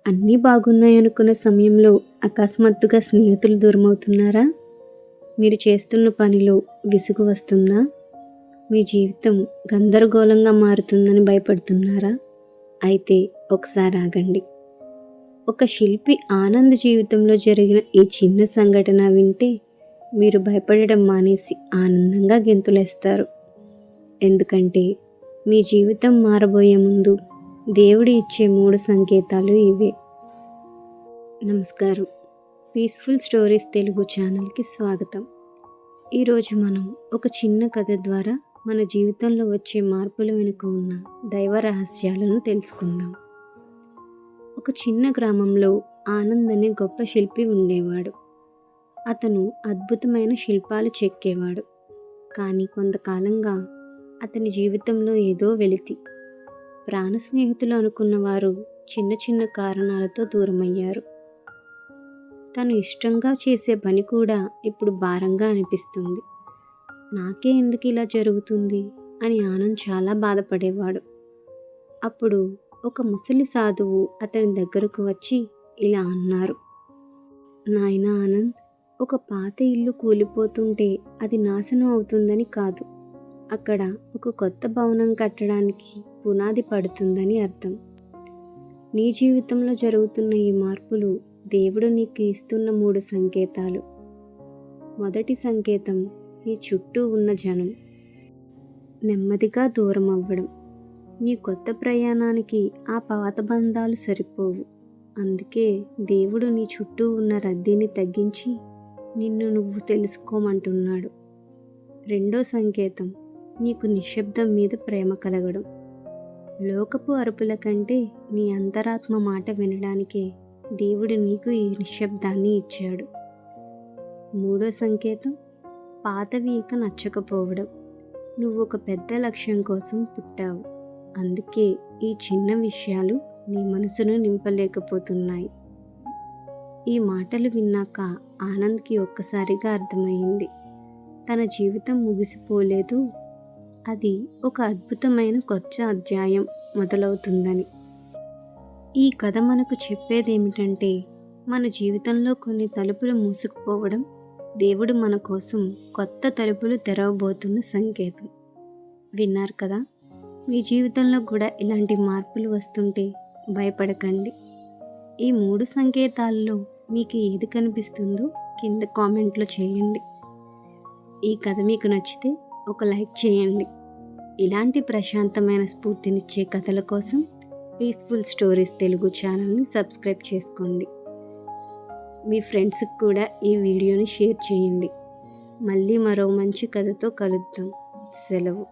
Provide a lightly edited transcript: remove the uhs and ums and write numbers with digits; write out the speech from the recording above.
అన్నీ బాగున్నాయనుకున్న సమయంలో అకస్మాత్తుగా స్నేహితులు దూరమవుతున్నారా? మీరు చేస్తున్న పనిలో విసుగు వస్తుందా? మీ జీవితం గందరగోళంగా మారుతుందని భయపడుతున్నారా? అయితే ఒకసారి ఆగండి. ఒక శిల్పి ఆనంద్ జీవితంలో జరిగిన ఈ చిన్న సంఘటన వింటే మీరు భయపడడం మానేసి ఆనందంగా గెంతులేస్తారు. ఎందుకంటే మీ జీవితం మారబోయే ముందు దేవుడు ఇచ్చే 3 సంకేతాలు ఇవే. నమస్కారం. పీస్ఫుల్ స్టోరీస్ తెలుగు ఛానల్కి స్వాగతం. ఈరోజు మనం ఒక చిన్న కథ ద్వారా మన జీవితంలో వచ్చే మార్పుల వెనుక ఉన్న దైవ రహస్యాలను తెలుసుకుందాం. ఒక చిన్న గ్రామంలో ఆనంద్ అనే గొప్ప శిల్పి ఉండేవాడు. అతను అద్భుతమైన శిల్పాలు చెక్కేవాడు. కానీ కొంతకాలంగా అతని జీవితంలో ఏదో వెలితి. ప్రాణ స్నేహితులు అనుకున్న వారు చిన్న చిన్న కారణాలతో దూరమయ్యారు. తను ఇష్టంగా చేసే పని కూడా ఇప్పుడు భారంగా అనిపిస్తుంది. నాకే ఎందుకు ఇలా జరుగుతుంది అని ఆనంద్ చాలా బాధపడేవాడు. అప్పుడు ఒక ముసలి సాధువు అతని దగ్గరకు వచ్చి ఇలా అన్నారు. నాయనా ఆనంద్, ఒక పాత ఇల్లు కూలిపోతుంటే అది నాశనం అవుతుందని కాదు, అక్కడ ఒక కొత్త భవనం కట్టడానికి పునాది పడుతుందని అర్థం. నీ జీవితంలో జరుగుతున్న ఈ మార్పులు దేవుడు నీకు ఇస్తున్న 3 సంకేతాలు. మొదటి సంకేతం, నీ చుట్టూ ఉన్న జనం నెమ్మదిగా దూరం అవ్వడం. నీ కొత్త ప్రయాణానికి ఆ పాత బంధాలు సరిపోవు. అందుకే దేవుడు నీ చుట్టూ ఉన్న రద్దీని తగ్గించి నిన్ను నువ్వు తెలుసుకోమంటున్నాడు. రెండో సంకేతం, నీకు నిశ్శబ్దం మీద ప్రేమ కలగడం. లోకపు అరుపుల కంటే నీ అంతరాత్మ మాట వినడానికే దేవుడు నీకు ఈ నిశ్శబ్దాన్ని ఇచ్చాడు. మూడో సంకేతం, పాతవి ఇక నచ్చకపోవడం. నువ్వు ఒక పెద్ద లక్ష్యం కోసం పుట్టావు, అందుకే ఈ చిన్న విషయాలు నీ మనసును నింపలేకపోతున్నాయి. ఈ మాటలు విన్నాక ఆనంద్కి ఒక్కసారిగా అర్థమైంది, తన జీవితం ముగిసిపోలేదు, అది ఒక అద్భుతమైన కొత్త అధ్యాయం మొదలవుతుందని. ఈ కథ మనకు చెప్పేదేమిటంటే, మన జీవితంలో కొన్ని తలుపులు మూసుకుపోవడం దేవుడు మన కోసం కొత్త తలుపులు తెరవబోతున్న సంకేతం. విన్నారు కదా? మీ జీవితంలో కూడా ఇలాంటి మార్పులు వస్తుంటే భయపడకండి. ఈ 3 సంకేతాల్లో మీకు ఏది కనిపిస్తుందో కింద కామెంట్లో చేయండి. ఈ కథ మీకు నచ్చితే ఒక లైక్ చేయండి. ఇలాంటి ప్రశాంతమైన స్ఫూర్తినిచ్చే కథల కోసం పీస్ఫుల్ స్టోరీస్ తెలుగు ఛానల్ని సబ్స్క్రైబ్ చేసుకోండి. మీ ఫ్రెండ్స్కి కూడా ఈ వీడియోని షేర్ చేయండి. మళ్ళీ మరో మంచి కథతో కలుద్దాం. సెలవు.